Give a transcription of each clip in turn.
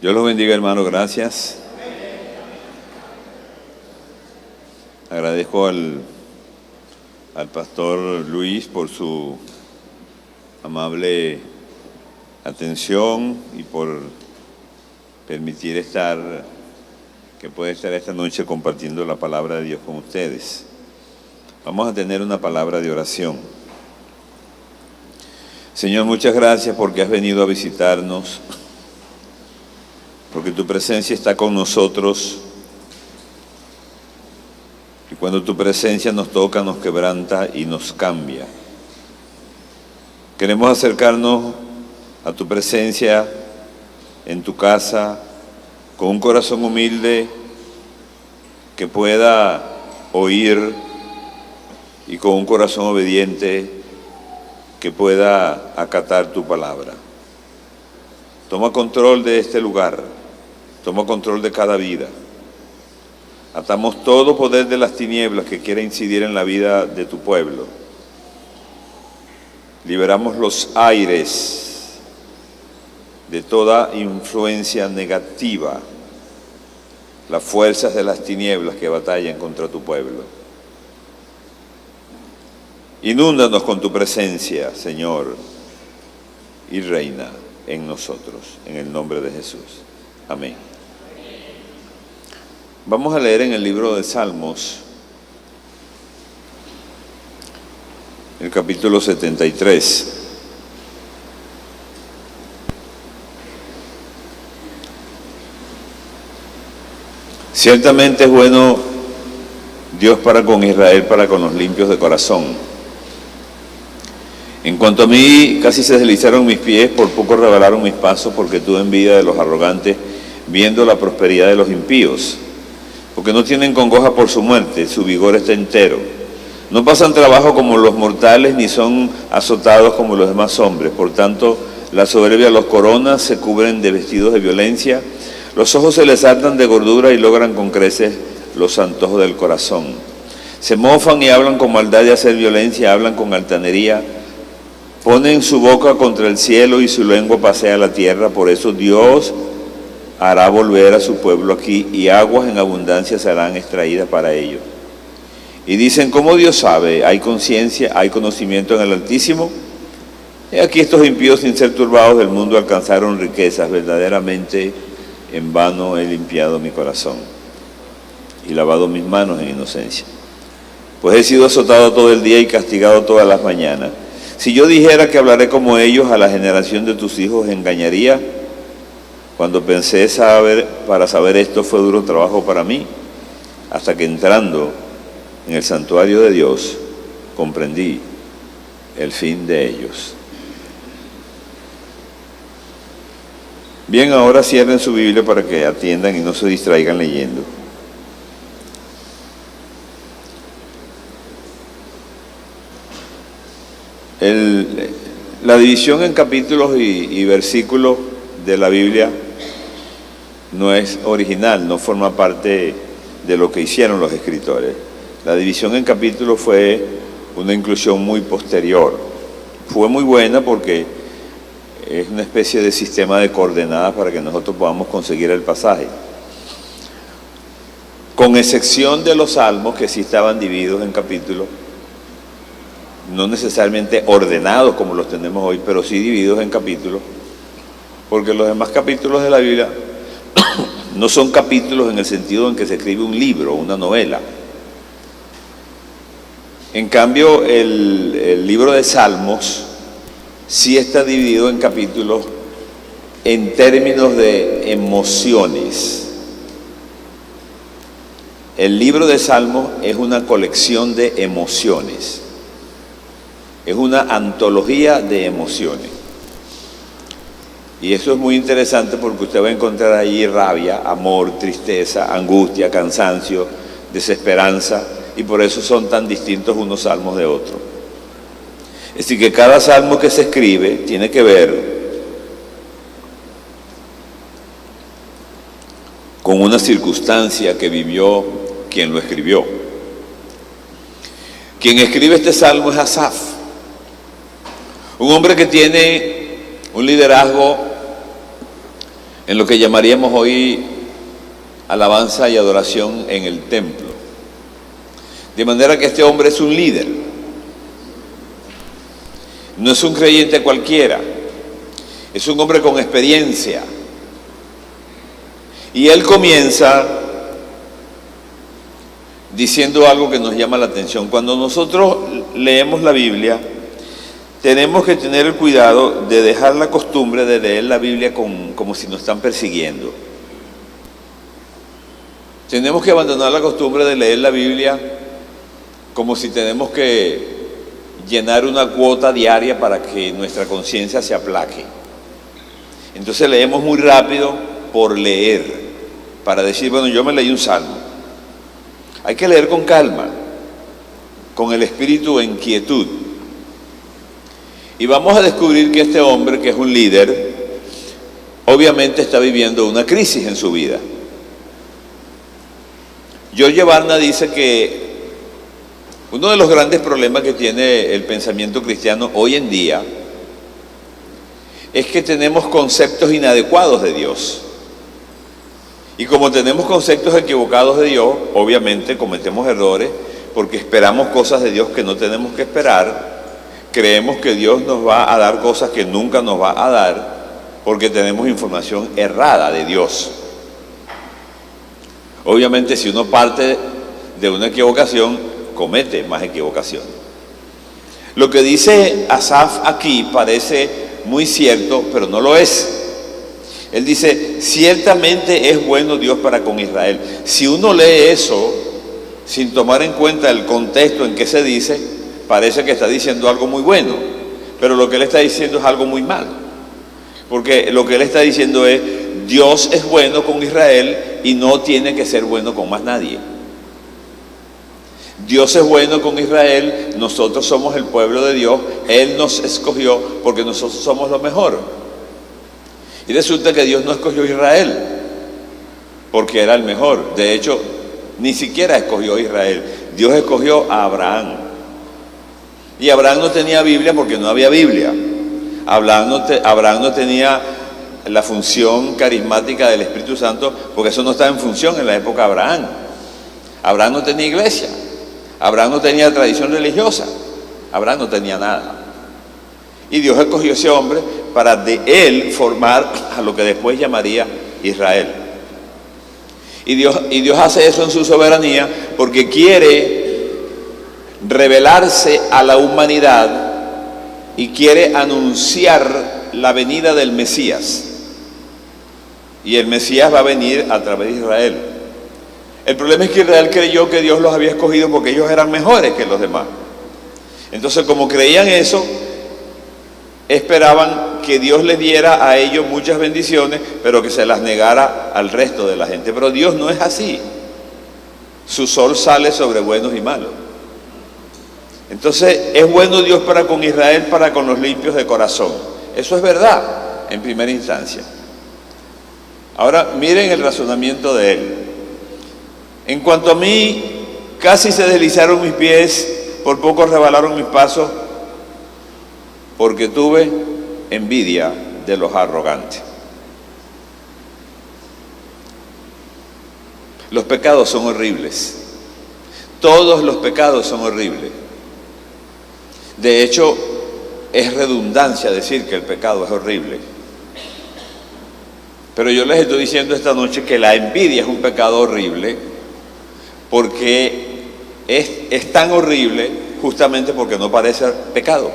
Dios los bendiga, hermano, gracias. Agradezco al pastor Luis por su amable atención y por permitir que pueda estar esta noche compartiendo la palabra de Dios con ustedes. Vamos a tener una palabra de oración. Señor, muchas gracias porque has venido a visitarnos, porque tu presencia está con nosotros, y cuando tu presencia nos toca, nos quebranta y nos cambia. Queremos acercarnos a tu presencia en tu casa con un corazón humilde que pueda oír y con un corazón obediente que pueda acatar tu palabra. Toma control de este lugar, toma control de cada vida. Atamos todo poder de las tinieblas que quiera incidir en la vida de tu pueblo. Liberamos los aires de toda influencia negativa, las fuerzas de las tinieblas que batallan contra tu pueblo. Inúndanos con tu presencia, Señor, y reina en nosotros, en el nombre de Jesús. Amén. Vamos a leer en el libro de Salmos, el capítulo 73. Ciertamente es bueno Dios para con Israel, para con los limpios de corazón. En cuanto a mí, casi se deslizaron mis pies, por poco rebalaron mis pasos, porque tuve envidia de los arrogantes, viendo la prosperidad de los impíos. Porque no tienen congoja por su muerte, su vigor está entero. No pasan trabajo como los mortales, ni son azotados como los demás hombres. Por tanto, la soberbia los corona, se cubren de vestidos de violencia. Los ojos se les hartan de gordura y logran con creces los antojos del corazón. Se mofan y hablan con maldad de hacer violencia, hablan con altanería. Ponen su boca contra el cielo y su lengua pasea la tierra. Por eso Dios hará volver a su pueblo aquí, y aguas en abundancia serán extraídas para ellos. Y dicen, ¿cómo Dios sabe? ¿Hay conciencia, hay conocimiento en el Altísimo? He aquí estos impíos, sin ser turbados del mundo, alcanzaron riquezas. Verdaderamente en vano he limpiado mi corazón y lavado mis manos en inocencia. Pues he sido azotado todo el día y castigado todas las mañanas. Si yo dijera que hablaré como ellos, a la generación de tus hijos engañaría. Cuando pensé para saber esto, fue duro trabajo para mí, hasta que entrando en el santuario de Dios, comprendí el fin de ellos. Bien, ahora cierren su Biblia para que atiendan y no se distraigan leyendo. La división en capítulos y versículos de la Biblia no es original, no forma parte de lo que hicieron los escritores. La división en capítulos fue una inclusión muy posterior. Fue muy buena porque es una especie de sistema de coordenadas para que nosotros podamos conseguir el pasaje. Con excepción de los salmos, que sí estaban divididos en capítulos, no necesariamente ordenados como los tenemos hoy, pero sí divididos en capítulos, porque los demás capítulos de la Biblia no son capítulos en el sentido en que se escribe un libro, una novela. En cambio, el libro de Salmos sí está dividido en capítulos en términos de emociones. El libro de Salmos es una colección de emociones. Es una antología de emociones. Y eso es muy interesante porque usted va a encontrar allí rabia, amor, tristeza, angustia, cansancio, desesperanza, y por eso son tan distintos unos salmos de otros. Es decir, que cada salmo que se escribe tiene que ver con una circunstancia que vivió quien lo escribió. Quien escribe este salmo es Asaf, un hombre que tiene un liderazgo en lo que llamaríamos hoy alabanza y adoración en el templo. De manera que este hombre es un líder. No es un creyente cualquiera. Es un hombre con experiencia. Y él comienza diciendo algo que nos llama la atención. Cuando nosotros leemos la Biblia, tenemos que tener el cuidado de dejar la costumbre de leer la Biblia como si nos están persiguiendo. Tenemos que abandonar la costumbre de leer la Biblia como si tenemos que llenar una cuota diaria para que nuestra conciencia se aplaque. Entonces leemos muy rápido por leer, para decir, bueno, yo me leí un salmo. Hay que leer con calma, con el espíritu en quietud. Y vamos a descubrir que este hombre, que es un líder, obviamente está viviendo una crisis en su vida. George Barna dice que uno de los grandes problemas que tiene el pensamiento cristiano hoy en día es que tenemos conceptos inadecuados de Dios. Y como tenemos conceptos equivocados de Dios, obviamente cometemos errores porque esperamos cosas de Dios que no tenemos que esperar. Creemos que Dios nos va a dar cosas que nunca nos va a dar porque tenemos información errada de Dios. Obviamente, si uno parte de una equivocación, comete más equivocaciones. Lo que dice Asaf aquí parece muy cierto, pero no lo es. Él dice, ciertamente es bueno Dios para con Israel. Si uno lee eso sin tomar en cuenta el contexto en que se dice, parece que está diciendo algo muy bueno, pero lo que él está diciendo es algo muy malo. Porque lo que él está diciendo es, Dios es bueno con Israel y no tiene que ser bueno con más nadie. Dios es bueno con Israel, nosotros somos el pueblo de Dios, Él nos escogió porque nosotros somos lo mejor. Y resulta que Dios no escogió a Israel porque era el mejor. De hecho, ni siquiera escogió a Israel. Dios escogió a Abraham. Y Abraham no tenía Biblia porque no había Biblia. Abraham no tenía la función carismática del Espíritu Santo porque eso no estaba en función en la época de Abraham. Abraham no tenía iglesia. Abraham no tenía tradición religiosa. Abraham no tenía nada. Y Dios escogió a ese hombre para de él formar a lo que después llamaría Israel. Y Dios hace eso en su soberanía porque quiere revelarse a la humanidad y quiere anunciar la venida del Mesías. Y el Mesías va a venir a través de Israel. El problema es que Israel creyó que Dios los había escogido porque ellos eran mejores que los demás. Entonces, como creían eso, esperaban que Dios les diera a ellos muchas bendiciones, pero que se las negara al resto de la gente. Pero Dios no es así. Su sol sale sobre buenos y malos. Entonces, es bueno Dios para con Israel, para con los limpios de corazón. Eso es verdad, en primera instancia. Ahora, miren el razonamiento de él. En cuanto a mí, casi se deslizaron mis pies, por poco resbalaron mis pasos, porque tuve envidia de los arrogantes. Los pecados son horribles. Todos los pecados son horribles. De hecho, es redundancia decir que el pecado es horrible. Pero yo les estoy diciendo esta noche que la envidia es un pecado horrible porque es tan horrible justamente porque no parece pecado.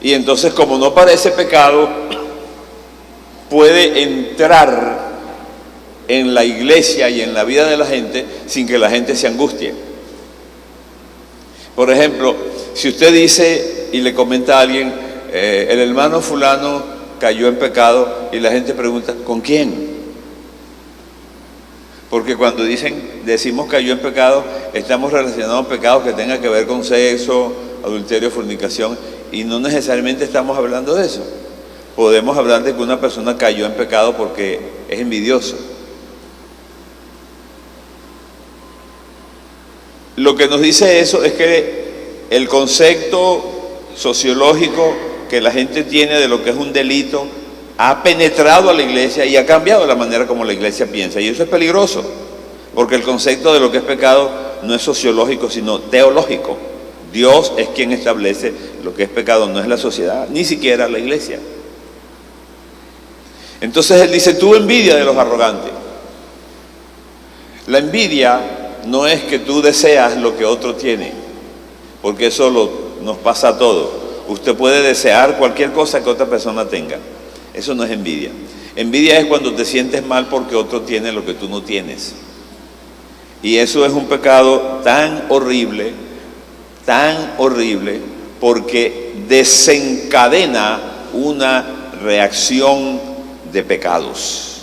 Y entonces, como no parece pecado, puede entrar en la iglesia y en la vida de la gente sin que la gente se angustie. Por ejemplo, si usted dice y le comenta a alguien, el hermano fulano cayó en pecado, y la gente pregunta, ¿con quién? Porque cuando decimos cayó en pecado, estamos relacionando pecados que tengan que ver con sexo, adulterio, fornicación, y no necesariamente estamos hablando de eso. Podemos hablar de que una persona cayó en pecado porque es envidioso. Lo que nos dice eso es que el concepto sociológico que la gente tiene de lo que es un delito ha penetrado a la iglesia y ha cambiado la manera como la iglesia piensa. Y eso es peligroso, porque el concepto de lo que es pecado no es sociológico, sino teológico. Dios es quien establece lo que es pecado, no es la sociedad, ni siquiera la iglesia. Entonces él dice, tú envidia de los arrogantes. La envidia no es que tú deseas lo que otro tiene, porque eso nos pasa a todos. Usted puede desear cualquier cosa que otra persona tenga. Eso no es envidia. Envidia es cuando te sientes mal porque otro tiene lo que tú no tienes. Y eso es un pecado tan horrible, porque desencadena una reacción de pecados.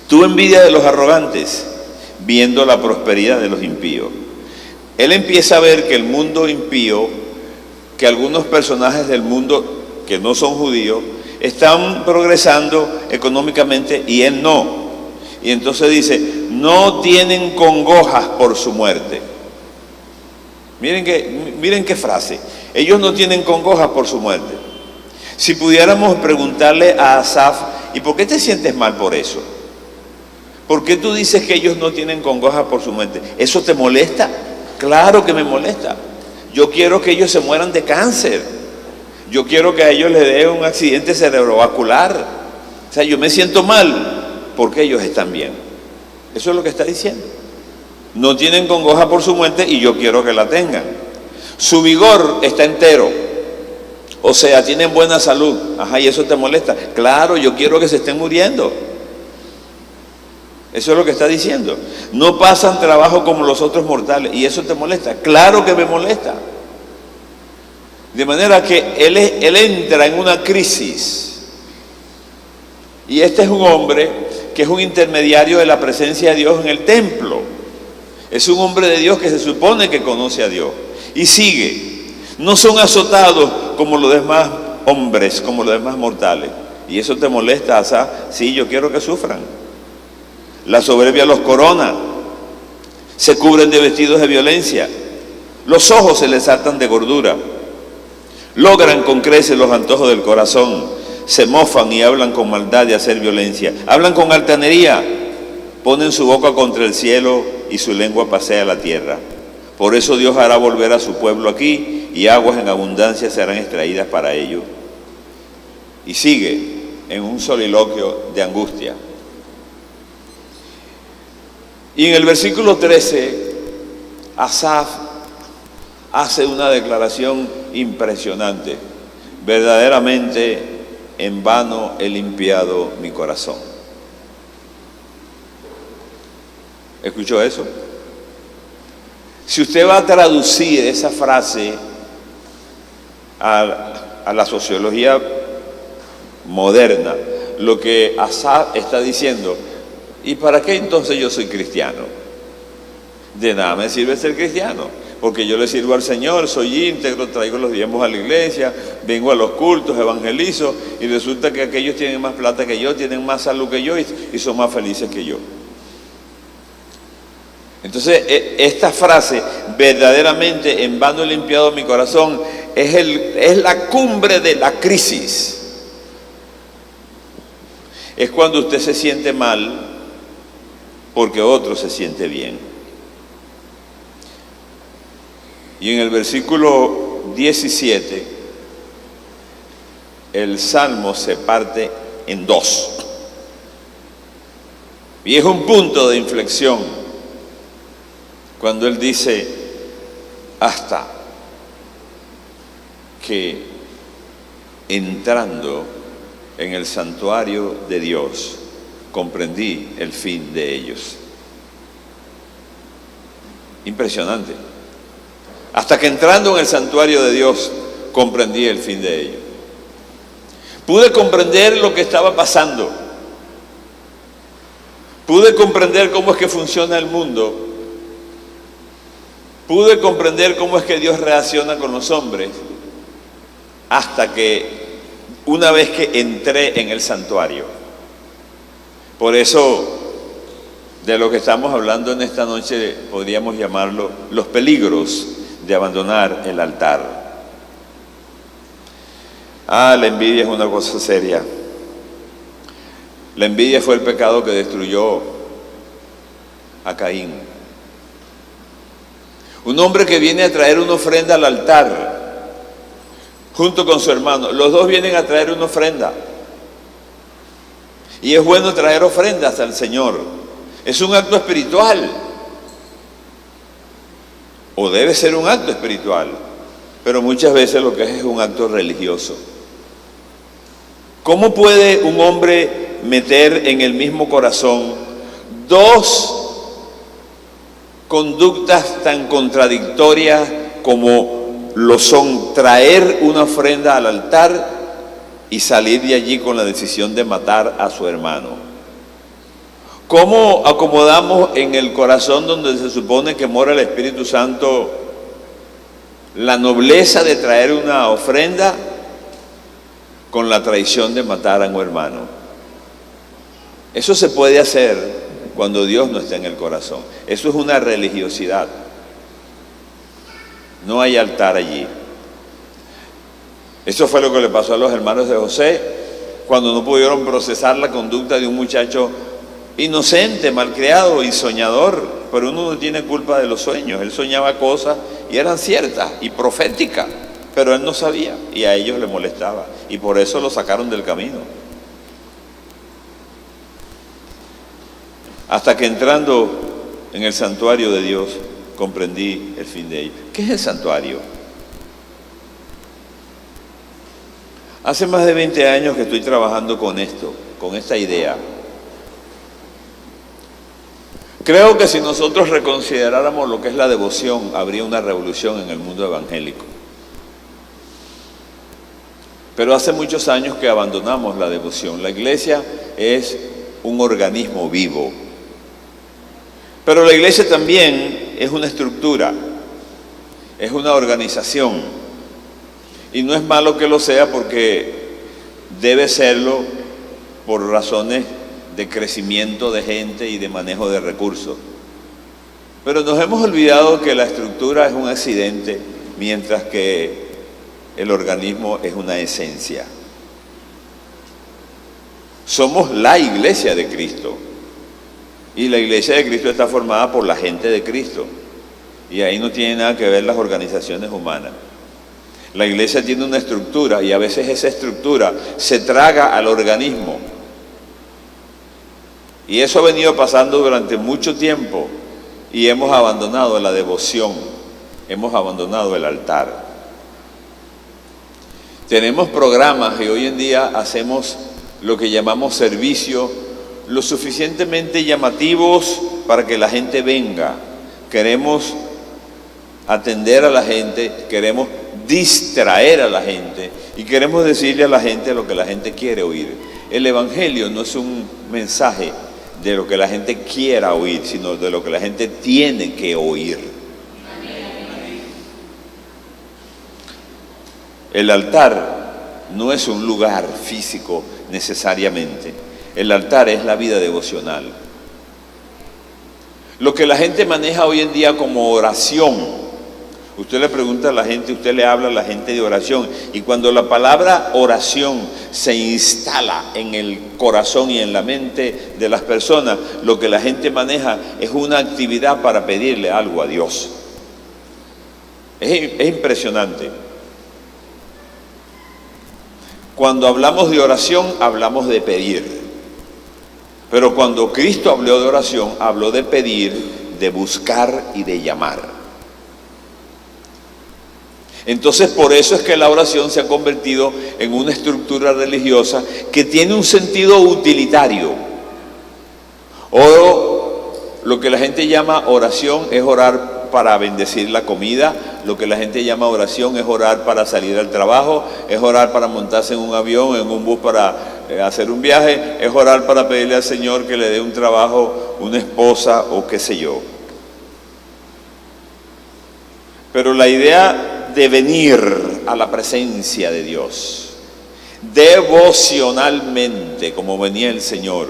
Tú envidia de los arrogantes, viendo la prosperidad de los impíos. Él empieza a ver que el mundo impío, que algunos personajes del mundo que no son judíos, están progresando económicamente y él no. Y entonces dice, no tienen congojas por su muerte. Miren qué frase. Ellos no tienen congojas por su muerte. Si pudiéramos preguntarle a Asaf, ¿y por qué te sientes mal por eso? ¿Por qué tú dices que ellos no tienen congojas por su muerte? ¿Eso te molesta? Claro que me molesta. Yo quiero que ellos se mueran de cáncer. Yo quiero que a ellos les dé un accidente cerebrovascular. O sea, yo me siento mal porque ellos están bien. Eso es lo que está diciendo. No tienen congoja por su muerte y yo quiero que la tengan. Su vigor está entero. O sea, tienen buena salud. Ajá, ¿y eso te molesta? Claro, yo quiero que se estén muriendo. Eso es lo que está diciendo. No pasan trabajo como los otros mortales. ¿Y eso te molesta? Claro que me molesta. De manera que él entra en una crisis. Y este es un hombre que es un intermediario de la presencia de Dios en el templo. Es un hombre de Dios que se supone que conoce a Dios. Y sigue. No son azotados como los demás hombres, como los demás mortales. ¿Y eso te molesta, Asaf? Sí, yo quiero que sufran. La soberbia los corona. Se cubren de vestidos de violencia. Los ojos se les saltan de gordura. Logran con creces los antojos del corazón. Se mofan y hablan con maldad de hacer violencia. Hablan con altanería. Ponen su boca contra el cielo y su lengua pasea la tierra. Por eso Dios hará volver a su pueblo aquí y aguas en abundancia serán extraídas para ellos. Y sigue en un soliloquio de angustia. Y en el versículo 13, Asaf hace una declaración impresionante. Verdaderamente en vano he limpiado mi corazón. ¿Escuchó eso? Si usted va a traducir esa frase a la sociología moderna, lo que Asaf está diciendo, ¿y para qué entonces yo soy cristiano? De nada me sirve ser cristiano, porque yo le sirvo al Señor, soy íntegro, traigo los diezmos a la iglesia, vengo a los cultos, evangelizo, y resulta que aquellos tienen más plata que yo, tienen más salud que yo y son más felices que yo. Entonces, esta frase, verdaderamente en vano he limpiado mi corazón, es la cumbre de la crisis. Es cuando usted se siente mal porque otro se siente bien. Y en el versículo 17, el salmo se parte en dos. Y es un punto de inflexión cuando él dice, hasta que entrando en el santuario de Dios, comprendí el fin de ellos. Impresionante. Hasta que entrando en el santuario de Dios, comprendí el fin de ellos. Pude comprender lo que estaba pasando. Pude comprender cómo es que funciona el mundo. Pude comprender cómo es que Dios reacciona con los hombres. Hasta que, una vez que entré en el santuario. Por eso, de lo que estamos hablando en esta noche, podríamos llamarlo los peligros de abandonar el altar. La envidia es una cosa seria. La envidia fue el pecado que destruyó a Caín. Un hombre que viene a traer una ofrenda al altar junto con su hermano. Los dos vienen a traer una ofrenda. Y es bueno traer ofrendas al Señor. Es un acto espiritual. O debe ser un acto espiritual. Pero muchas veces lo que es un acto religioso. ¿Cómo puede un hombre meter en el mismo corazón dos conductas tan contradictorias como lo son traer una ofrenda al altar y salir de allí con la decisión de matar a su hermano? ¿Cómo acomodamos en el corazón donde se supone que mora el Espíritu Santo la nobleza de traer una ofrenda con la traición de matar a un hermano? Eso se puede hacer cuando Dios no está en el corazón. Eso es una religiosidad. No hay altar allí. Eso fue lo que le pasó a los hermanos de José cuando no pudieron procesar la conducta de un muchacho inocente, malcriado y soñador. Pero uno no tiene culpa de los sueños. Él soñaba cosas y eran ciertas y proféticas, pero él no sabía y a ellos les molestaba. Y por eso lo sacaron del camino. Hasta que entrando en el santuario de Dios, comprendí el fin de ello. ¿Qué es el santuario? Hace más de 20 años que estoy trabajando con esto, con esta idea. Creo que si nosotros reconsideráramos lo que es la devoción, habría una revolución en el mundo evangélico. Pero hace muchos años que abandonamos la devoción. La iglesia es un organismo vivo. Pero la iglesia también es una estructura, es una organización. Y no es malo que lo sea porque debe serlo por razones de crecimiento de gente y de manejo de recursos. Pero nos hemos olvidado que la estructura es un accidente, mientras que el organismo es una esencia. Somos la iglesia de Cristo. Y la iglesia de Cristo está formada por la gente de Cristo. Y ahí no tiene nada que ver las organizaciones humanas. La iglesia tiene una estructura y a veces esa estructura se traga al organismo. Y eso ha venido pasando durante mucho tiempo y hemos abandonado la devoción, hemos abandonado el altar. Tenemos programas y hoy en día hacemos lo que llamamos servicio lo suficientemente llamativos para que la gente venga. Queremos atender a la gente, queremos distraer a la gente y queremos decirle a la gente lo que la gente quiere oír. El evangelio no es un mensaje de lo que la gente quiera oír, sino de lo que la gente tiene que oír. El altar no es un lugar físico necesariamente. El altar es la vida devocional. Lo que la gente maneja hoy en día como oración. Usted le pregunta a la gente, usted le habla a la gente de oración. Y cuando la palabra oración se instala en el corazón y en la mente de las personas, lo que la gente maneja es una actividad para pedirle algo a Dios. Es impresionante. Cuando hablamos de oración, hablamos de pedir. Pero cuando Cristo habló de oración, habló de pedir, de buscar y de llamar. Entonces, por eso es que la oración se ha convertido en una estructura religiosa que tiene un sentido utilitario. O lo que la gente llama oración es orar para bendecir la comida. Lo que la gente llama oración es orar para salir al trabajo, es orar para montarse en un avión, en un bus para hacer un viaje, es orar para pedirle al Señor que le dé un trabajo, una esposa o qué sé yo. Pero la idea de venir a la presencia de Dios devocionalmente, como venía el Señor,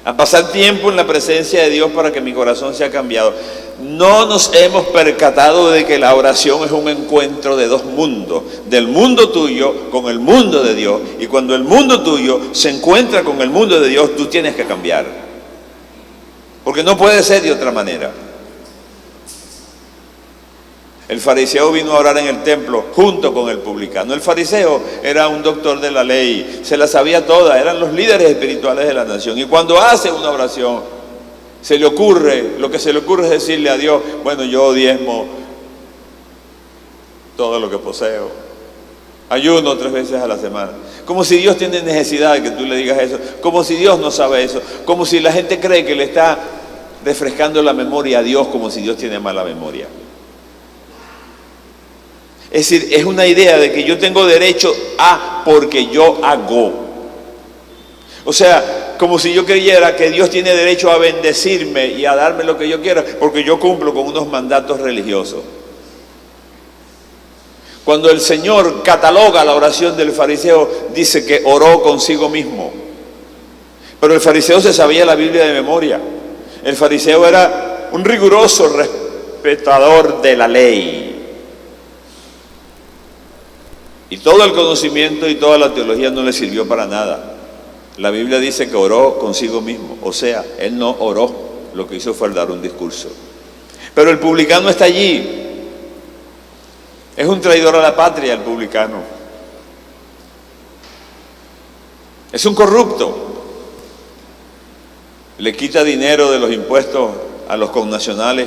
a pasar tiempo en la presencia de Dios para que mi corazón sea cambiado. No nos hemos percatado de que la oración es un encuentro de dos mundos, del mundo tuyo con el mundo de Dios. Y cuando el mundo tuyo se encuentra con el mundo de Dios, tú tienes que cambiar. Porque no puede ser de otra manera. El fariseo vino a orar en el templo junto con el publicano. El fariseo era un doctor de la ley, se la sabía toda, eran los líderes espirituales de la nación. Y cuando hace una oración, lo que se le ocurre es decirle a Dios, bueno, yo diezmo todo lo que poseo, ayuno 3 veces a la semana. Como si Dios tiene necesidad de que tú le digas eso, como si Dios no sabe eso, como si la gente cree que le está refrescando la memoria a Dios, como si Dios tiene mala memoria. Es decir, es una idea de que yo tengo derecho a porque yo hago. O sea, como si yo creyera que Dios tiene derecho a bendecirme y a darme lo que yo quiera porque yo cumplo con unos mandatos religiosos. Cuando el Señor cataloga la oración del fariseo, dice que oró consigo mismo. Pero el fariseo se sabía la Biblia de memoria. El fariseo era un riguroso respetador de la ley. Y todo el conocimiento y toda la teología no le sirvió para nada. La Biblia dice que oró consigo mismo. O sea, él no oró, lo que hizo fue dar un discurso. Pero el publicano está allí. Es un traidor a la patria el publicano. Es un corrupto. Le quita dinero de los impuestos a los connacionales.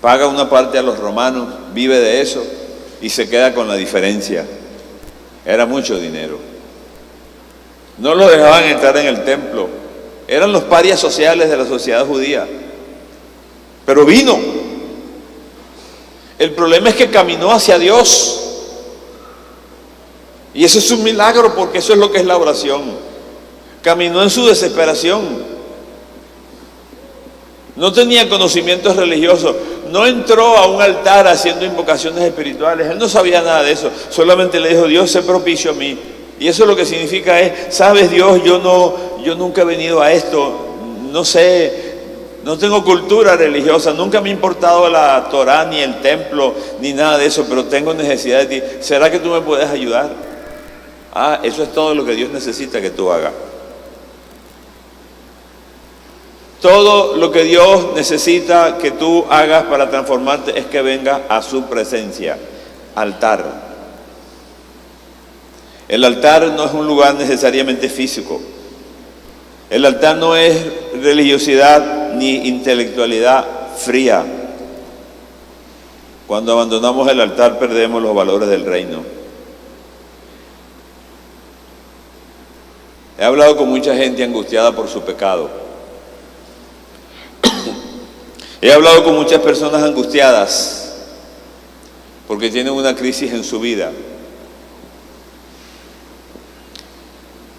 Paga una parte a los romanos, vive de eso y se queda con la diferencia. Era mucho dinero. No lo dejaban entrar en el templo. Eran los parias sociales de la sociedad judía. Pero vino. El problema es que caminó hacia Dios. Y eso es un milagro porque eso es lo que es la oración. Caminó en su desesperación. No tenía conocimientos religiosos, no entró a un altar haciendo invocaciones espirituales, él no sabía nada de eso, solamente le dijo, Dios, sé propicio a mí. Y eso lo que significa es, sabes Dios, yo nunca he venido a esto, no sé, no tengo cultura religiosa, nunca me ha importado la Torá, ni el templo, ni nada de eso, pero tengo necesidad de ti. ¿Será que tú me puedes ayudar? Eso es todo lo que Dios necesita que tú hagas. Todo lo que Dios necesita que tú hagas para transformarte es que vengas a su presencia, altar. El altar no es un lugar necesariamente físico. El altar no es religiosidad ni intelectualidad fría. Cuando abandonamos el altar perdemos los valores del reino. He hablado con mucha gente angustiada por su pecado. He hablado con muchas personas angustiadas porque tienen una crisis en su vida.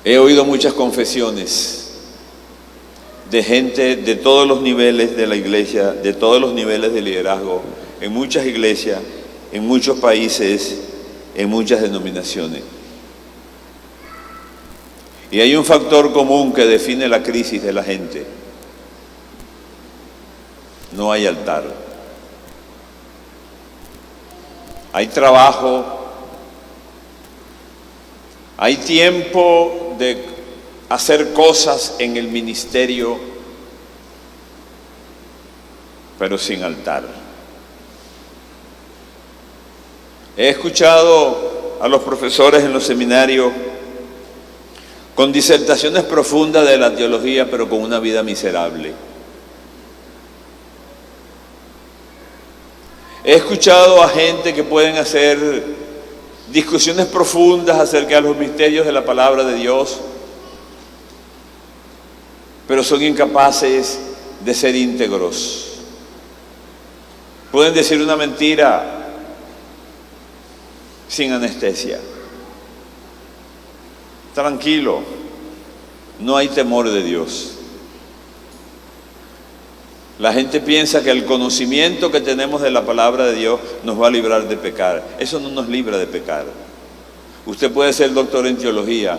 He oído muchas confesiones de gente de todos los niveles de la iglesia, de todos los niveles de liderazgo, en muchas iglesias, en muchos países, en muchas denominaciones. Y hay un factor común que define la crisis de la gente. No hay altar. Hay trabajo, hay tiempo de hacer cosas en el ministerio, pero sin altar. He escuchado a los profesores en los seminarios con disertaciones profundas de la teología, pero con una vida miserable. He escuchado a gente que pueden hacer discusiones profundas acerca de los misterios de la palabra de Dios, pero son incapaces de ser íntegros. Pueden decir una mentira sin anestesia. Tranquilo, no hay temor de Dios. La gente piensa que el conocimiento que tenemos de la palabra de Dios nos va a librar de pecar. Eso no nos libra de pecar. Usted puede ser doctor en teología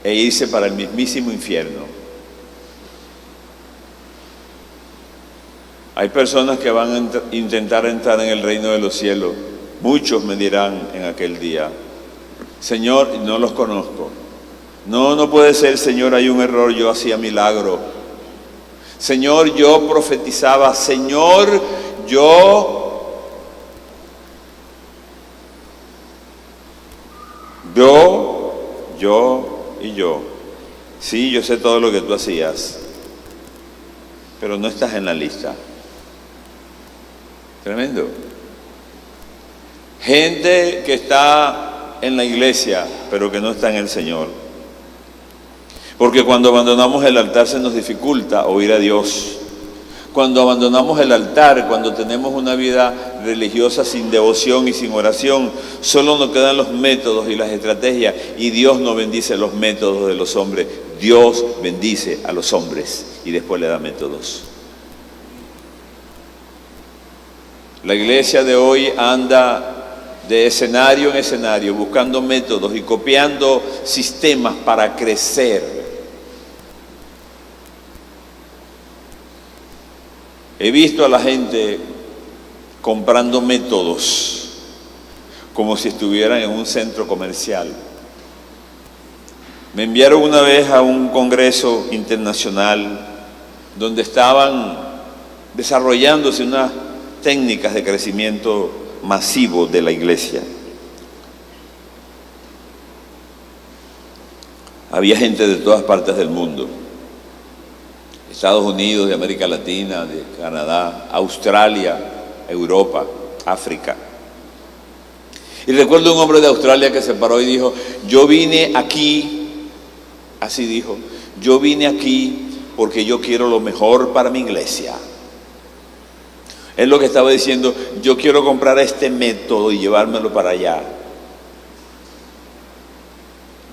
e irse para el mismísimo infierno. Hay personas que van a intentar entrar en el reino de los cielos. Muchos me dirán en aquel día: Señor, no los conozco. No, no puede ser, Señor, hay un error, yo hacía milagro. Señor, yo profetizaba. Señor, yo y yo. Sí, yo sé todo lo que tú hacías, pero no estás en la lista. Tremendo. Gente que está en la iglesia, pero que no está en el Señor. Porque cuando abandonamos el altar se nos dificulta oír a Dios. Cuando abandonamos el altar, cuando tenemos una vida religiosa sin devoción y sin oración, solo nos quedan los métodos y las estrategias, y Dios no bendice los métodos de los hombres. Dios bendice a los hombres y después le da métodos. La iglesia de hoy anda de escenario en escenario buscando métodos y copiando sistemas para crecer. He visto a la gente comprando métodos como si estuvieran en un centro comercial. Me enviaron una vez a un congreso internacional donde estaban desarrollándose unas técnicas de crecimiento masivo de la iglesia. Había gente de todas partes del mundo. Estados Unidos, de América Latina, de Canadá, Australia, Europa, África. Y recuerdo un hombre de Australia que se paró y dijo: yo vine aquí, así dijo, yo vine aquí porque yo quiero lo mejor para mi iglesia. Es lo que estaba diciendo: yo quiero comprar este método y llevármelo para allá.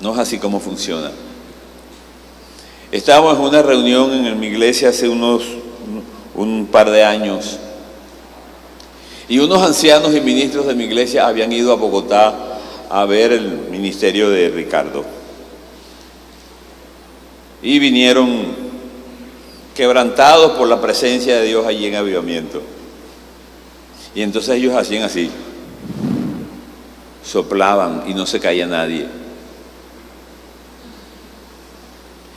No es así como funciona. Estábamos en una reunión en mi iglesia hace un par de años, y unos ancianos y ministros de mi iglesia habían ido a Bogotá a ver el ministerio de Ricardo. Y vinieron quebrantados por la presencia de Dios allí en Avivamiento. Y entonces ellos hacían así, soplaban y no se caía nadie.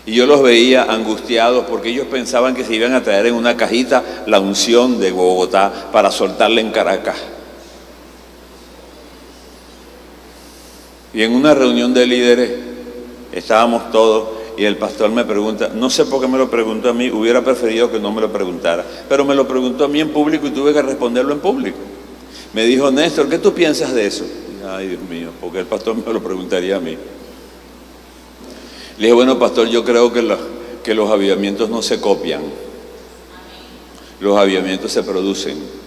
Y yo los veía angustiados porque ellos pensaban que se iban a traer en una cajita la unción de Bogotá para soltarla en Caracas. Y en una reunión de líderes estábamos todos y el pastor me pregunta, no sé por qué me lo preguntó a mí, hubiera preferido que no me lo preguntara, pero me lo preguntó a mí en público y tuve que responderlo en público. Me dijo: Néstor, ¿qué tú piensas de eso? Y, ay, Dios mío, porque el pastor me lo preguntaría a mí. Le dije: bueno, pastor, yo creo que los avivamientos no se copian. Los avivamientos se producen.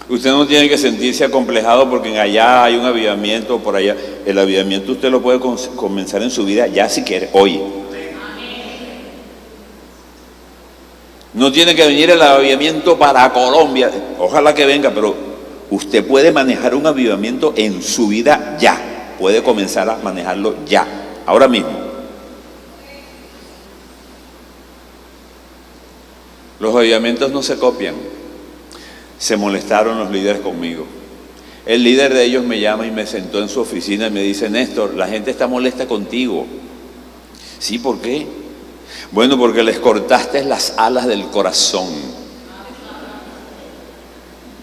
Usted no tiene que sentirse acomplejado porque allá hay un avivamiento o por allá. El avivamiento usted lo puede comenzar en su vida ya si quiere, hoy. No tiene que venir el avivamiento para Colombia. Ojalá que venga, pero usted puede manejar un avivamiento en su vida ya. Puede comenzar a manejarlo ya, ahora mismo. Los avivamientos no se copian. Se molestaron los líderes conmigo. El líder de ellos me llama y me sentó en su oficina y me dice: Néstor, la gente está molesta contigo. ¿Sí? ¿Por qué? Bueno, porque les cortaste las alas del corazón.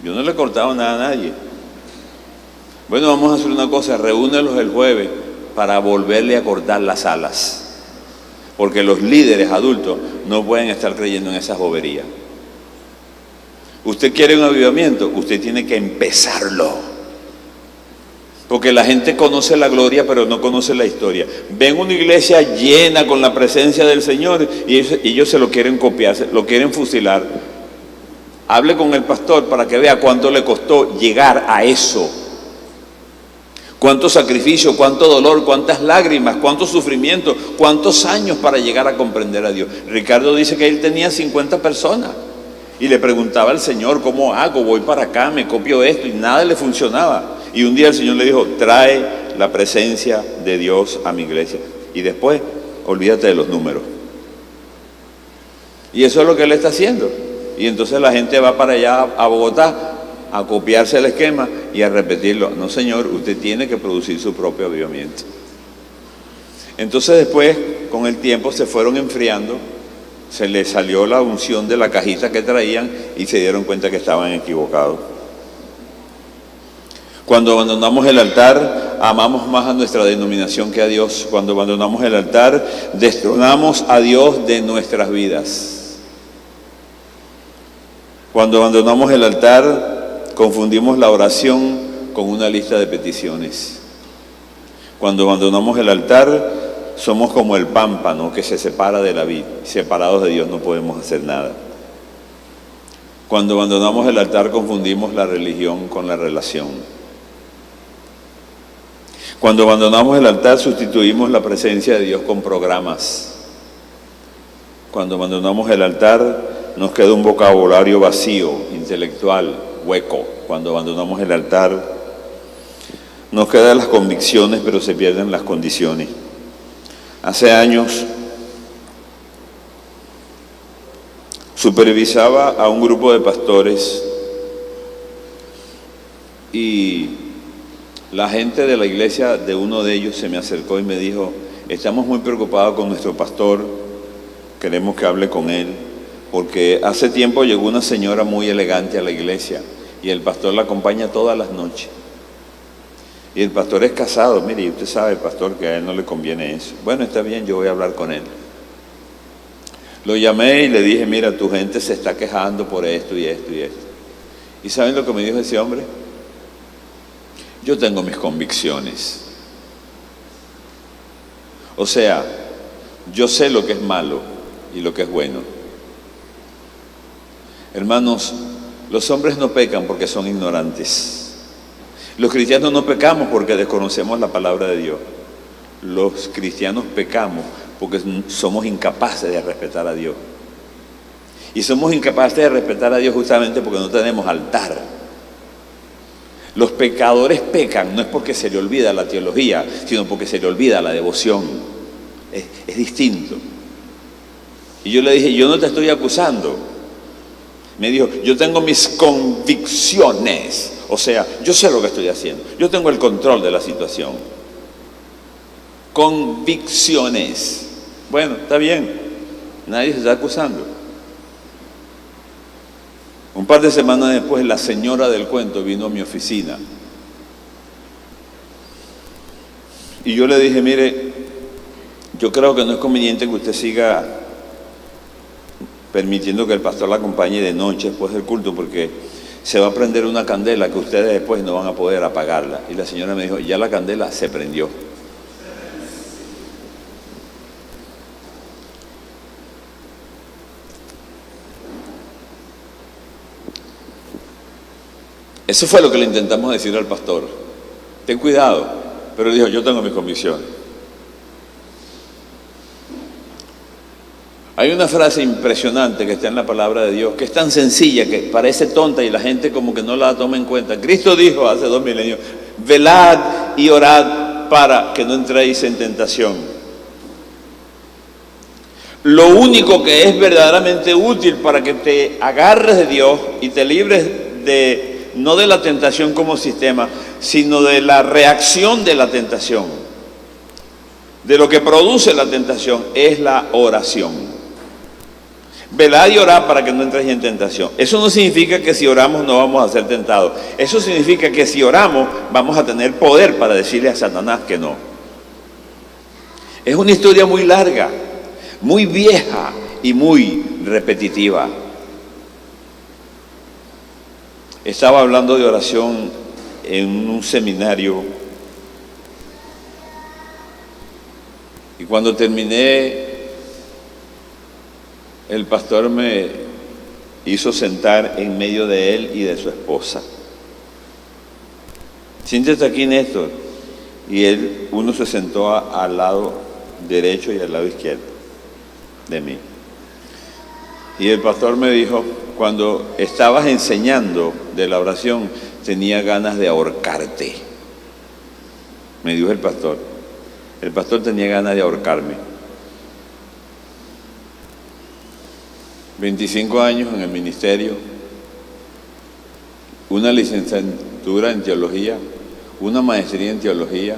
Yo no le he cortado nada a nadie. Bueno, vamos a hacer una cosa, reúnelos el jueves para volverle a cortar las alas. Porque los líderes adultos no pueden estar creyendo en esas boberías. Usted quiere un avivamiento, usted tiene que empezarlo. Porque la gente conoce la gloria, pero no conoce la historia. Ven una iglesia llena con la presencia del Señor y ellos se lo quieren copiar, lo quieren fusilar. Hable con el pastor para que vea cuánto le costó llegar a eso. Cuánto sacrificio, cuánto dolor, cuántas lágrimas, cuánto sufrimiento, cuántos años para llegar a comprender a Dios. Ricardo dice que él tenía 50 personas y le preguntaba al Señor: ¿cómo hago? Voy para acá, me copio esto, y nada le funcionaba. Y un día el Señor le dijo: trae la presencia de Dios a mi iglesia. Y después, olvídate de los números. Y eso es lo que Él está haciendo. Y entonces la gente va para allá a Bogotá a copiarse el esquema y a repetirlo. No, señor, usted tiene que producir su propio avivamiento. Entonces después, con el tiempo, se fueron enfriando, se les salió la unción de la cajita que traían y se dieron cuenta que estaban equivocados. Cuando abandonamos el altar, amamos más a nuestra denominación que a Dios. Cuando abandonamos el altar, destronamos a Dios de nuestras vidas. Cuando abandonamos el altar, confundimos la oración con una lista de peticiones. Cuando abandonamos el altar, somos como el pámpano que se separa de la vid. Separados de Dios no podemos hacer nada. Cuando abandonamos el altar, confundimos la religión con la relación. Cuando abandonamos el altar, sustituimos la presencia de Dios con programas. Cuando abandonamos el altar, nos queda un vocabulario vacío, intelectual, hueco. Cuando abandonamos el altar, nos quedan las convicciones, pero se pierden las condiciones. Hace años supervisaba a un grupo de pastores y la gente de la iglesia de uno de ellos se me acercó y me dijo: estamos muy preocupados con nuestro pastor, queremos que hable con él, porque hace tiempo llegó una señora muy elegante a la iglesia y el pastor la acompaña todas las noches. Y el pastor es casado, mire, y usted sabe, pastor, que a él no le conviene eso. Bueno, está bien, yo voy a hablar con él. Lo llamé y le dije: mira, tu gente se está quejando por esto y esto y esto. ¿Y saben lo que me dijo ese hombre? Yo tengo mis convicciones. O sea, yo sé lo que es malo y lo que es bueno. Hermanos, los hombres no pecan porque son ignorantes. Los cristianos no pecamos porque desconocemos la palabra de Dios. Los cristianos pecamos porque somos incapaces de respetar a Dios. Y somos incapaces de respetar a Dios justamente porque no tenemos altar. Los pecadores pecan no es porque se le olvida la teología, sino porque se le olvida la devoción. Es distinto. Y yo le dije: yo no te estoy acusando. Me dijo: yo tengo mis convicciones. O sea, yo sé lo que estoy haciendo. Yo tengo el control de la situación. Convicciones. Bueno, está bien. Nadie se está acusando. Un par de semanas después, la señora del cuento vino a mi oficina. Y yo le dije: mire, yo creo que no es conveniente que usted siga permitiendo que el pastor la acompañe de noche después del culto, porque se va a prender una candela que ustedes después no van a poder apagarla. Y la señora me dijo: ya la candela se prendió. Eso fue lo que le intentamos decir al pastor: ten cuidado. Pero él dijo: yo tengo mis convicciones. Hay una frase impresionante que está en la palabra de Dios, que es tan sencilla que parece tonta y la gente como que no la toma en cuenta. Cristo dijo hace 2 milenios: velad y orad para que no entréis en tentación. Lo único que es verdaderamente útil para que te agarres de Dios y te libres no de la tentación como sistema, sino de la reacción de la tentación, de lo que produce la tentación, es la oración. Velad y orad para que no entréis en tentación. Eso no significa que si oramos no vamos a ser tentados. Eso significa que si oramos vamos a tener poder para decirle a Satanás que no. Es una historia muy larga, muy vieja y muy repetitiva. Estaba hablando de oración en un seminario y cuando terminé, el pastor me hizo sentar en medio de él y de su esposa. Siéntate aquí, Néstor. Y uno se sentó al lado derecho y al lado izquierdo de mí. Y el pastor me dijo: cuando estabas enseñando de la oración, tenía ganas de ahorcarte. me dijo el pastor. El pastor tenía ganas de ahorcarme. 25 años en el ministerio, una licenciatura en teología, una maestría en teología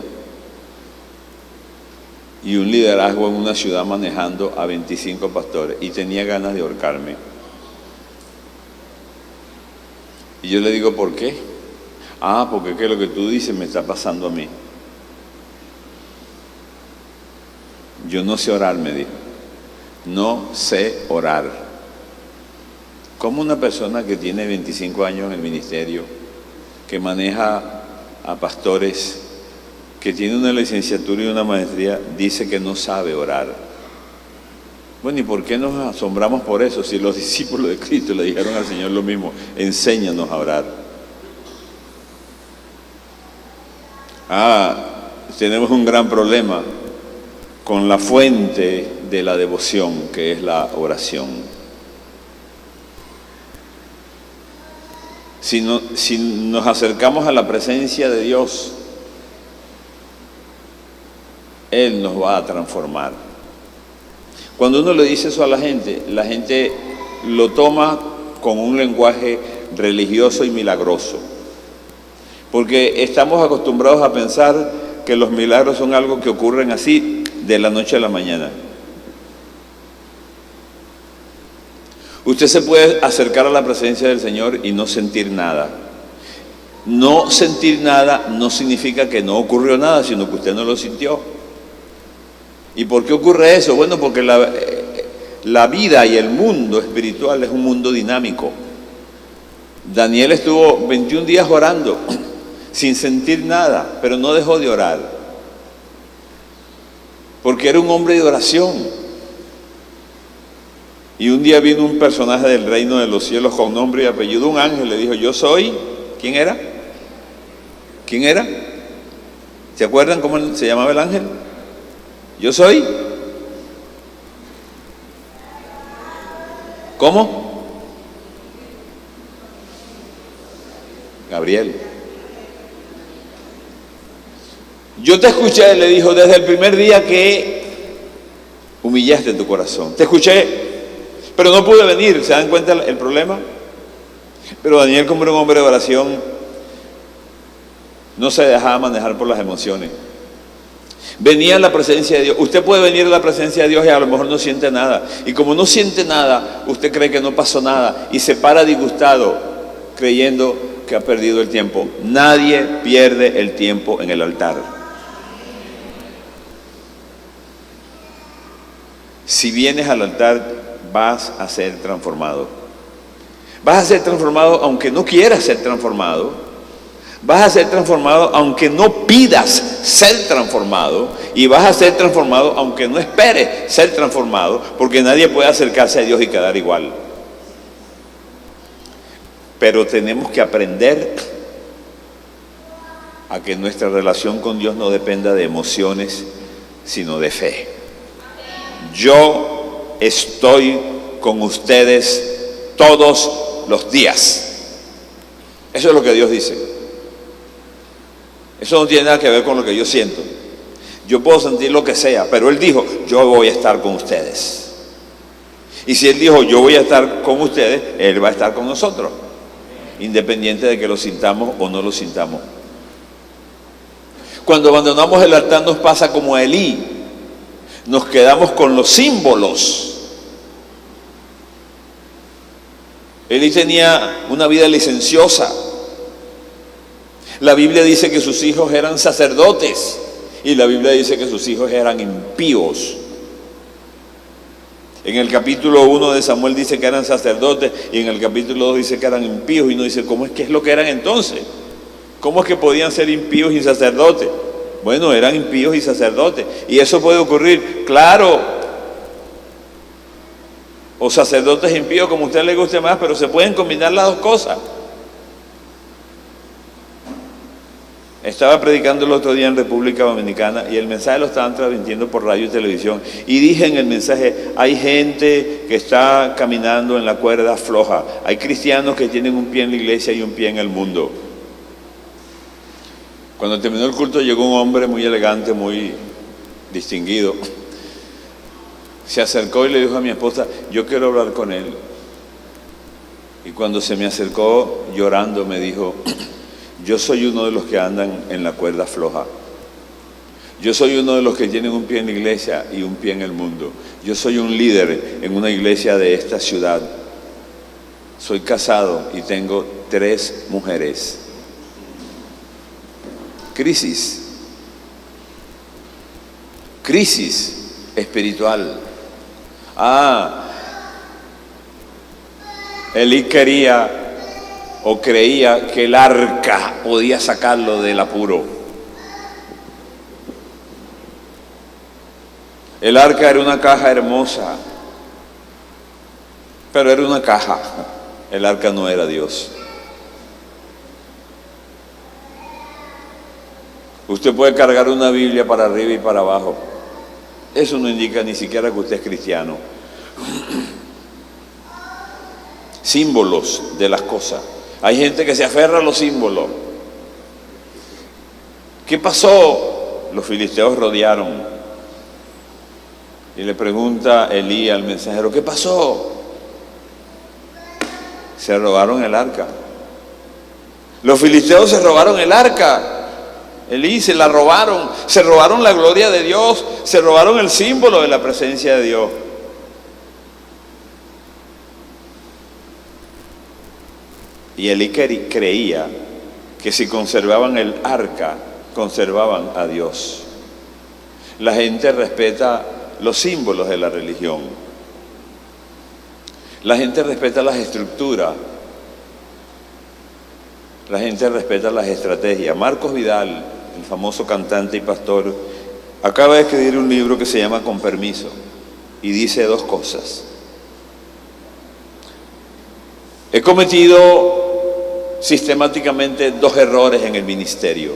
y un liderazgo en una ciudad manejando a 25 pastores, y tenía ganas de ahorcarme. Y yo le digo, ¿por qué? Porque es que lo que tú dices me está pasando a mí. Yo no sé orar, me dijo. No sé orar. ¿Cómo una persona que tiene 25 años en el ministerio, que maneja a pastores, que tiene una licenciatura y una maestría, dice que no sabe orar? Bueno, ¿y por qué nos asombramos por eso? Si los discípulos de Cristo le dijeron al Señor lo mismo: enséñanos a orar. Tenemos un gran problema con la fuente de la devoción, que es la oración. Si nos acercamos a la presencia de Dios, Él nos va a transformar. Cuando uno le dice eso a la gente lo toma con un lenguaje religioso y milagroso, porque estamos acostumbrados a pensar que los milagros son algo que ocurren así de la noche a la mañana. Usted se puede acercar a la presencia del Señor y no sentir nada. No sentir nada no significa que no ocurrió nada, sino que usted no lo sintió. ¿Y por qué ocurre eso? Bueno, porque la vida y el mundo espiritual es un mundo dinámico. Daniel estuvo 21 días orando sin sentir nada, pero no dejó de orar, porque era un hombre de oración. Y un día vino un personaje del reino de los cielos con nombre y apellido, un ángel, le dijo: yo soy. ¿Quién era? ¿Quién era? ¿Se acuerdan cómo se llamaba el ángel? Yo soy. ¿Cómo? Gabriel. Yo te escuché, le dijo, desde el primer día que humillaste tu corazón. Te escuché, pero no pude venir. ¿Se dan cuenta el problema? Pero Daniel, como era un hombre de oración, no se dejaba manejar por las emociones. Venía a la presencia de Dios. Usted puede venir a la presencia de Dios y a lo mejor no siente nada. Y como no siente nada, usted cree que no pasó nada y se para disgustado, creyendo que ha perdido el tiempo. Nadie pierde el tiempo en el altar. Si vienes al altar, vas a ser transformado. Vas a ser transformado aunque no quieras ser transformado. Vas a ser transformado aunque no pidas ser transformado. Y vas a ser transformado aunque no esperes ser transformado, porque nadie puede acercarse a Dios y quedar igual. Pero tenemos que aprender a que nuestra relación con Dios no dependa de emociones, sino de fe. Yo estoy con ustedes todos los días. Eso es lo que Dios dice. Eso no tiene nada que ver con lo que yo siento. Yo puedo sentir lo que sea, pero Él dijo: yo voy a estar con ustedes. Y si Él dijo: yo voy a estar con ustedes, Él va a estar con nosotros, independiente de que lo sintamos o no lo sintamos. Cuando abandonamos el altar nos pasa como a Elí. Nos quedamos con los símbolos. Elí tenía una vida licenciosa. La Biblia dice que sus hijos eran sacerdotes y la Biblia dice que sus hijos eran impíos. En el capítulo 1 de Samuel dice que eran sacerdotes y en el capítulo 2 dice que eran impíos, y uno dice: ¿cómo es que es lo que eran entonces? ¿Cómo es que podían ser impíos y sacerdotes? Bueno, eran impíos y sacerdotes. ¿Y eso puede ocurrir? Claro. O sacerdotes impíos, como a usted le guste más, pero se pueden combinar las dos cosas. Estaba predicando el otro día en República Dominicana y el mensaje lo estaban transmitiendo por radio y televisión. Y dije en el mensaje: hay gente que está caminando en la cuerda floja. Hay cristianos que tienen un pie en la iglesia y un pie en el mundo. Cuando terminó el culto llegó un hombre muy elegante, muy distinguido. Se acercó y le dijo a mi esposa, yo quiero hablar con él. Y cuando se me acercó llorando me dijo, yo soy uno de los que andan en la cuerda floja. Yo soy uno de los que tienen un pie en la iglesia y un pie en el mundo. Yo soy un líder en una iglesia de esta ciudad. Soy casado y tengo 3 mujeres. Crisis espiritual. Elí quería o creía que el arca podía sacarlo del apuro. El arca era una caja hermosa, pero era una caja. El arca no era Dios. Usted puede cargar una Biblia para arriba y para abajo. Eso no indica ni siquiera que usted es cristiano. Símbolos de las cosas. Hay gente que se aferra a los símbolos. ¿Qué pasó? Los filisteos rodearon. Y le pregunta Elí al mensajero, ¿qué pasó? Se robaron el arca. Los filisteos se robaron el arca. Elí, se la robaron, se robaron la gloria de Dios, se robaron el símbolo de la presencia de Dios. Y Elí creía que si conservaban el arca, conservaban a Dios. La gente respeta los símbolos de la religión. La gente respeta las estructuras. La gente respeta las estrategias. Marcos Vidal, el famoso cantante y pastor, acaba de escribir un libro que se llama Con Permiso y dice 2 cosas. He cometido sistemáticamente 2 errores en el ministerio.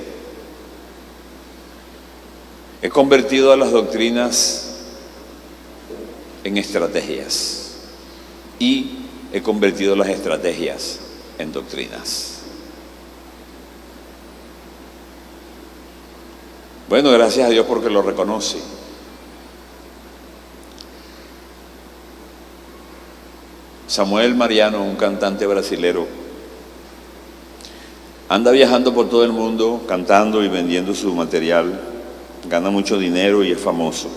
He convertido a las doctrinas en estrategias y he convertido las estrategias en doctrinas. Bueno, gracias a Dios porque lo reconoce. Samuel Mariano, un cantante brasilero, anda viajando por todo el mundo cantando y vendiendo su material, gana mucho dinero y es famoso.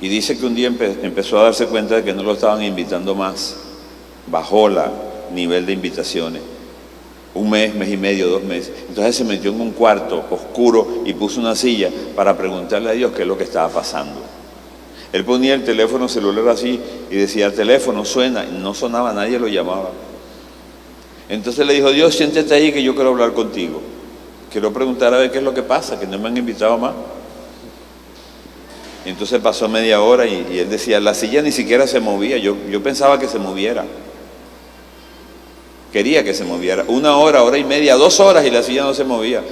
Y dice que un día empezó a darse cuenta de que no lo estaban invitando más, bajó el nivel de invitaciones. 1 mes, mes y medio, 2 meses. Entonces se metió en un cuarto oscuro y puso una silla para preguntarle a Dios qué es lo que estaba pasando. Él ponía el teléfono celular así y decía, el teléfono suena, y no sonaba, nadie lo llamaba. Entonces le dijo, Dios, siéntate ahí que yo quiero hablar contigo. Quiero preguntar a ver qué es lo que pasa, que no me han invitado más. Y entonces pasó media hora y él decía, la silla ni siquiera se movía, yo pensaba que se moviera. Quería que se moviera. 1 hora, 1 hora y media, 2 horas y la silla no se movía.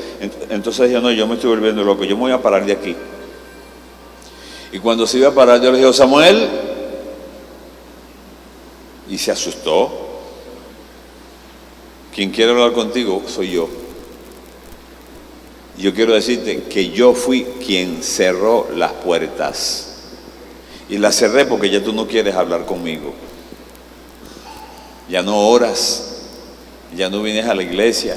Entonces dijo, no, yo me estoy volviendo loco, yo me voy a parar de aquí. Y cuando se iba a parar, yo le dije, Samuel, y se asustó. Quien quiere hablar contigo soy yo. Yo quiero decirte que yo fui quien cerró las puertas. Y las cerré porque ya tú no quieres hablar conmigo. Ya no oras. Ya no vienes a la iglesia,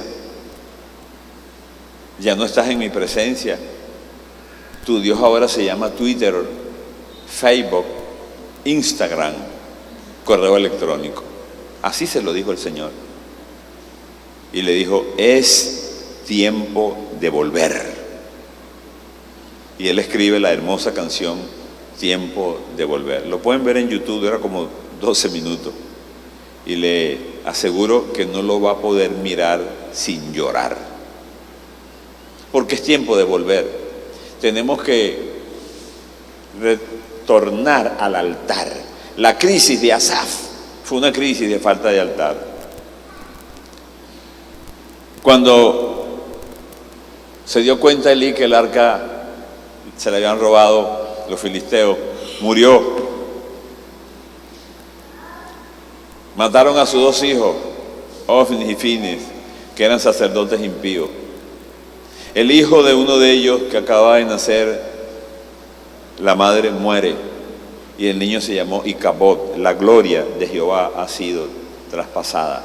ya no estás en mi presencia. Tu Dios ahora se llama Twitter, Facebook, Instagram, correo electrónico. Así se lo dijo el Señor. Y le dijo, es tiempo de volver. Y él escribe la hermosa canción, Tiempo de Volver. Lo pueden ver en YouTube, era como 12 minutos. Y le aseguro que no lo va a poder mirar sin llorar. Porque es tiempo de volver. Tenemos que retornar al altar. La crisis de Asaf fue una crisis de falta de altar. Cuando se dio cuenta Elí que el arca se le habían robado los filisteos, murió. Mataron a sus 2 hijos Ofni y Fines, que eran sacerdotes impíos. El hijo de uno de ellos, que acababa de nacer, la madre muere y el niño se llamó Icabod. La gloria de Jehová ha sido traspasada.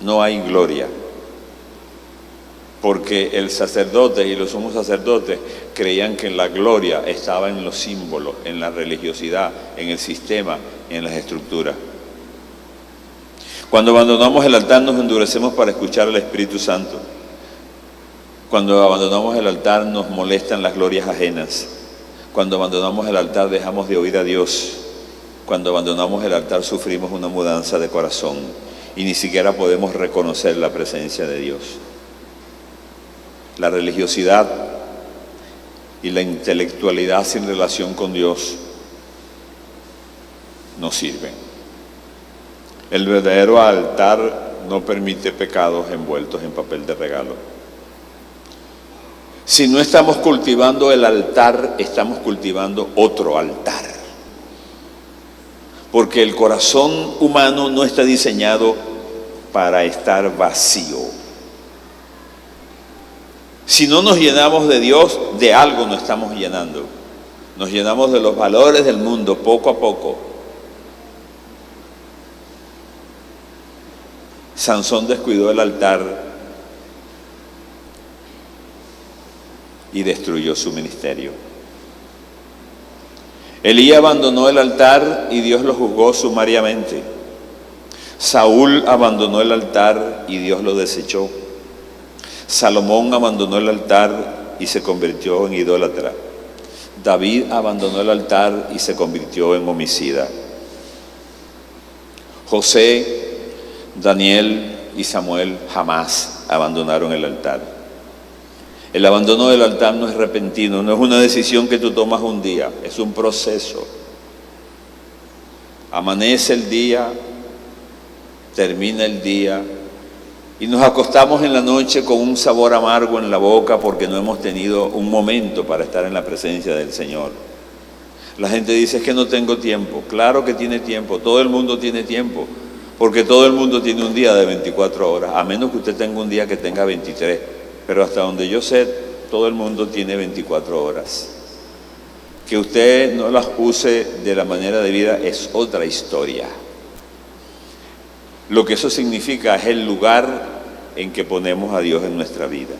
No hay gloria, porque el sacerdote y los sumos sacerdotes creían que la gloria estaba en los símbolos, en la religiosidad, en el sistema, en las estructuras. Cuando abandonamos el altar nos endurecemos para escuchar al Espíritu Santo. Cuando abandonamos el altar nos molestan las glorias ajenas. Cuando abandonamos el altar dejamos de oír a Dios. Cuando abandonamos el altar sufrimos una mudanza de corazón y ni siquiera podemos reconocer la presencia de Dios. La religiosidad y la intelectualidad sin relación con Dios no sirven. El verdadero altar no permite pecados envueltos en papel de regalo. Si no estamos cultivando el altar, estamos cultivando otro altar. Porque el corazón humano no está diseñado para estar vacío. Si no nos llenamos de Dios, de algo nos estamos llenando. Nos llenamos de los valores del mundo poco a poco. Sansón descuidó el altar y destruyó su ministerio. Elías abandonó el altar y Dios lo juzgó sumariamente. Saúl abandonó el altar y Dios lo desechó. Salomón abandonó el altar y se convirtió en idólatra. David abandonó el altar y se convirtió en homicida. José, Daniel y Samuel jamás abandonaron el altar. El abandono del altar no es repentino, no es una decisión que tú tomas un día, es un proceso. Amanece el día, termina el día y nos acostamos en la noche con un sabor amargo en la boca porque no hemos tenido un momento para estar en la presencia del Señor. La gente dice, es que no tengo tiempo. Claro que tiene tiempo, todo el mundo tiene tiempo, porque todo el mundo tiene un día de 24 horas, a menos que usted tenga un día que tenga 23. Pero hasta donde yo sé, todo el mundo tiene 24 horas. Que usted no las use de la manera de vida es otra historia. Lo que eso significa es el lugar en que ponemos a Dios en nuestra vida.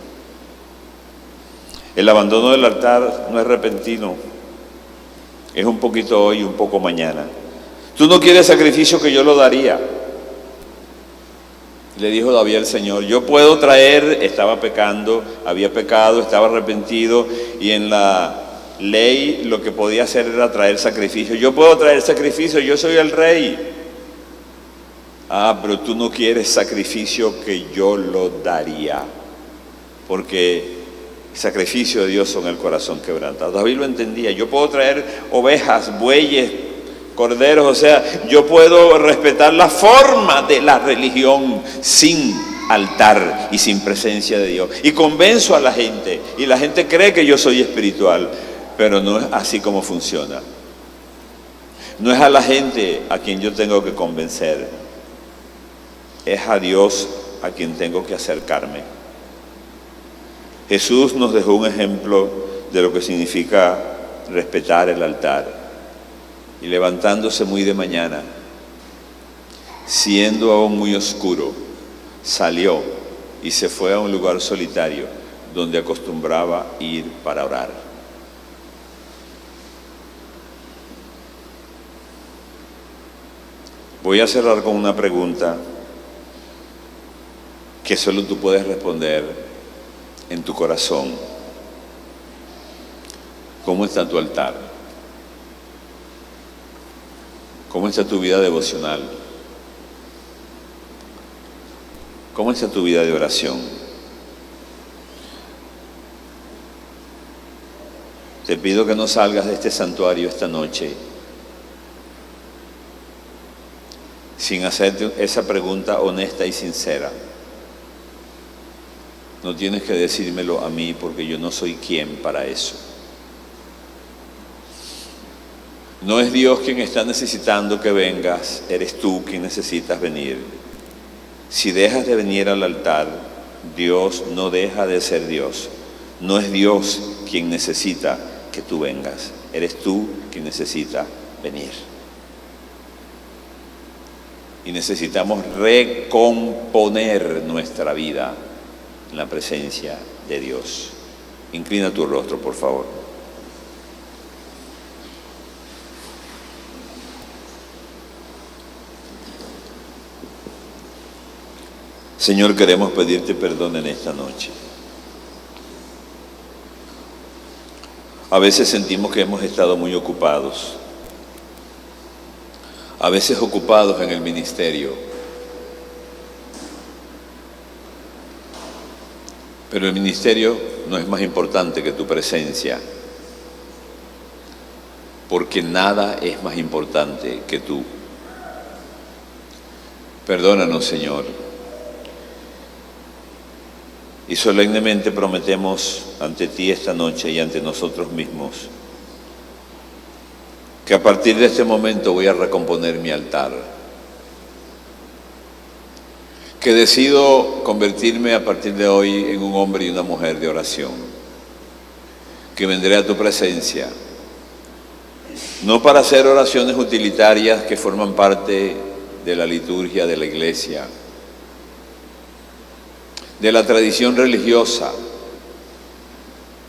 El abandono del altar no es repentino, es un poquito hoy y un poco mañana. Tú no quieres sacrificio, que yo lo daría. Le dijo David al Señor, yo puedo traer, estaba pecando, había pecado, estaba arrepentido y en la ley lo que podía hacer era traer sacrificio. Yo puedo traer sacrificio, yo soy el rey. Ah, pero tú no quieres sacrificio, que yo lo daría, porque sacrificio de Dios son el corazón quebrantado. David lo entendía, yo puedo traer ovejas, bueyes, corderos, o sea, yo puedo respetar la forma de la religión sin altar y sin presencia de Dios. Y convenzo a la gente, y la gente cree que yo soy espiritual, pero no es así como funciona. No es a la gente a quien yo tengo que convencer, es a Dios a quien tengo que acercarme. Jesús nos dejó un ejemplo de lo que significa respetar el altar. Y levantándose muy de mañana, siendo aún muy oscuro, salió y se fue a un lugar solitario donde acostumbraba ir para orar. Voy a cerrar con una pregunta que solo tú puedes responder en tu corazón. ¿Cómo está tu altar? ¿Cómo está tu vida devocional? ¿Cómo está tu vida de oración? Te pido que no salgas de este santuario esta noche sin hacerte esa pregunta honesta y sincera. No tienes que decírmelo a mí, porque yo no soy quien para eso. No es Dios quien está necesitando que vengas, eres tú quien necesitas venir. Si dejas de venir al altar, Dios no deja de ser Dios. No es Dios quien necesita que tú vengas, eres tú quien necesita venir. Y necesitamos recomponer nuestra vida en la presencia de Dios. Inclina tu rostro, por favor. Señor, queremos pedirte perdón en esta noche. A veces sentimos que hemos estado muy ocupados. A veces ocupados en el ministerio. Pero el ministerio no es más importante que tu presencia, porque nada es más importante que tú. Perdónanos, Señor. Y solemnemente prometemos ante ti esta noche y ante nosotros mismos que a partir de este momento voy a recomponer mi altar, que decido convertirme a partir de hoy en un hombre y una mujer de oración, que vendré a tu presencia, no para hacer oraciones utilitarias que forman parte de la liturgia de la iglesia, de la tradición religiosa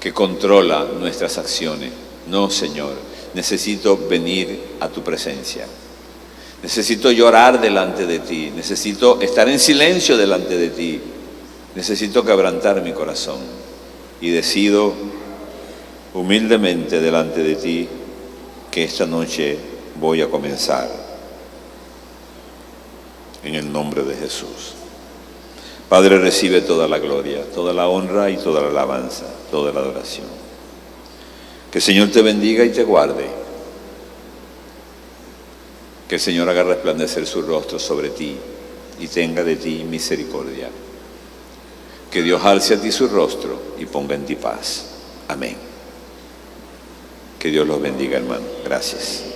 que controla nuestras acciones. No, Señor, necesito venir a tu presencia. Necesito llorar delante de ti. Necesito estar en silencio delante de ti. Necesito quebrantar mi corazón. Y decido humildemente delante de ti que esta noche voy a comenzar. En el nombre de Jesús. Padre, recibe toda la gloria, toda la honra y toda la alabanza, toda la adoración. Que el Señor te bendiga y te guarde. Que el Señor haga resplandecer su rostro sobre ti y tenga de ti misericordia. Que Dios alce a ti su rostro y ponga en ti paz. Amén. Que Dios los bendiga, hermano. Gracias.